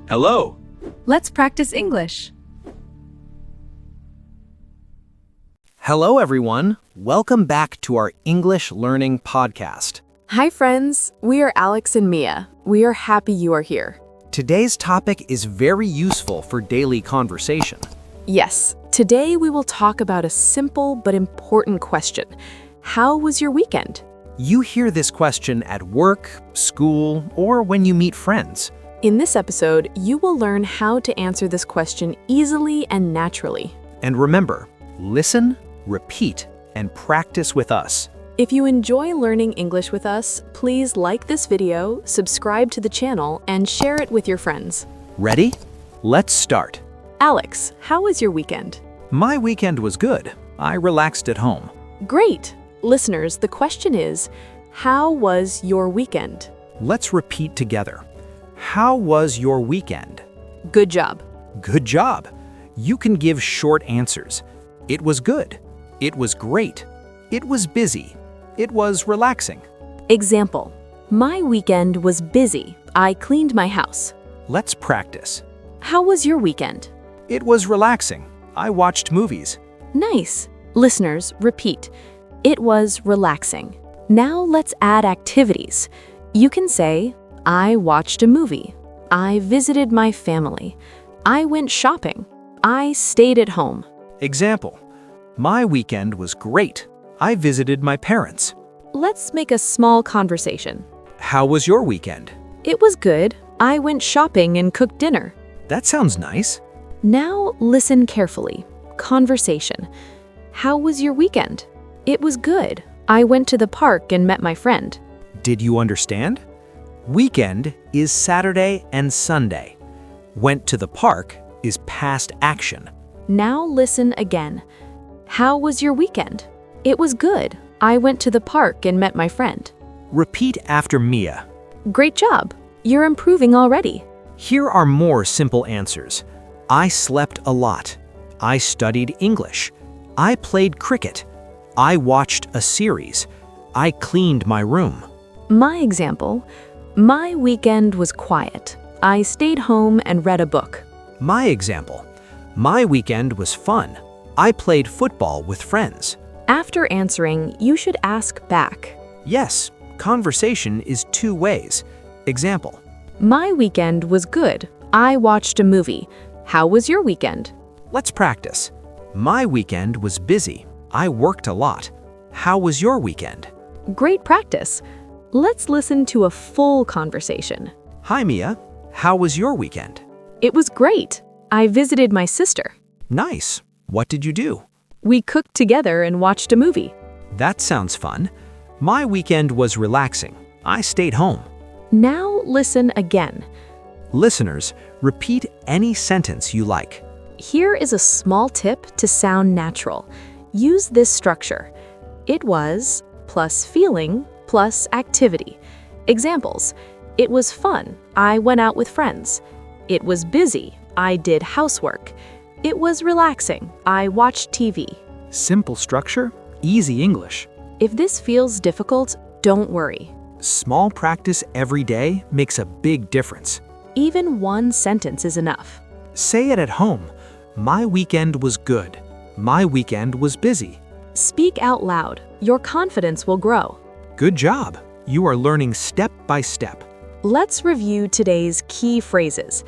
Hello. Let's practice English. Hello, everyone. Welcome back to our English Learning Podcast. Hi, friends. We are Alex and Mia. We are happy you are here. Today's topic is very useful for daily conversation. Yes, today we will talk about a simple but important question. How was your weekend? You hear this question at work, school, or when you meet friends. In this episode, you will learn how to answer this question easily and naturally. And remember, listen, repeat, and practice with us. If you enjoy learning English with us, please like this video, subscribe to the channel, and share it with your friends. Ready? Let's start. Alex, how was your weekend? My weekend was good. I relaxed at home. Great! Listeners, the question is, how was your weekend? Let's repeat together. How was your weekend? Good job. Good job. You can give short answers. It was good. It was great. It was busy. It was relaxing. Example, my weekend was busy. I cleaned my house. Let's practice. How was your weekend? It was relaxing. I watched movies. Nice. Listeners, repeat. It was relaxing. Now let's add activities. You can say, I watched a movie. I visited my family. I went shopping. I stayed at home. Example, my weekend was great. I visited my parents. Let's make a small conversation. How was your weekend? It was good. I went shopping and cooked dinner. That sounds nice. Now listen carefully. Conversation. How was your weekend? It was good. I went to the park and met my friend. Did you understand? Weekend is Saturday and Sunday. Went to the park is past action. Now listen again. How was your weekend? It was good. I went to the park and met my friend. Repeat after Mia. Great job. You're improving already. Here are more simple answers. I slept a lot. I studied English. I played cricket. I watched a series. I cleaned my room. My example, my weekend was quiet. I stayed home and read a book. My example, my weekend was fun. I played football with friends. After answering, you should ask back. Yes, conversation is two ways. Example, My weekend was good. I watched a movie. How was your weekend? let's practice. My weekend was busy. I worked a lot. How was your weekend? Great practice. Let's listen to a full conversation. Hi, Mia. How was your weekend? It was great. I visited my sister. Nice. What did you do? We cooked together and watched a movie. That sounds fun. My weekend was relaxing. I stayed home. Now listen again. Listeners, repeat any sentence you like. Here is a small tip to sound natural. Use this structure. It was plus feeling plus activity. Examples. It was fun. I went out with friends. It was busy. I did housework. It was relaxing. I watched TV. Simple structure, easy English. If this feels difficult, don't worry. Small practice every day makes a big difference. Even one sentence is enough. Say it at home. My weekend was good. My weekend was busy. Speak out loud. Your confidence will grow. Good job. You are learning step by step. Let's review today's key phrases.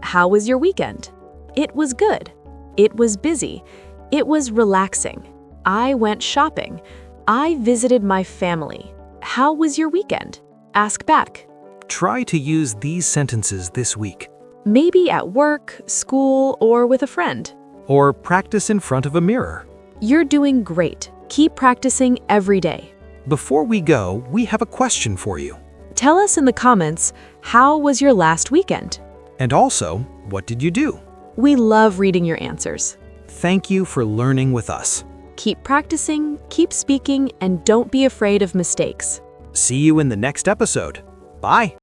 How was your weekend? It was good. It was busy. It was relaxing. I went shopping. I visited my family. How was your weekend? Ask back. Try to use these sentences this week. Maybe at work, school, or with a friend. Or practice in front of a mirror. You're doing great. Keep practicing every day. Before we go, we have a question for you. Tell us in the comments, how was your last weekend? And also, what did you do? We love reading your answers. Thank you for learning with us. Keep practicing, keep speaking, and don't be afraid of mistakes. See you in the next episode. Bye.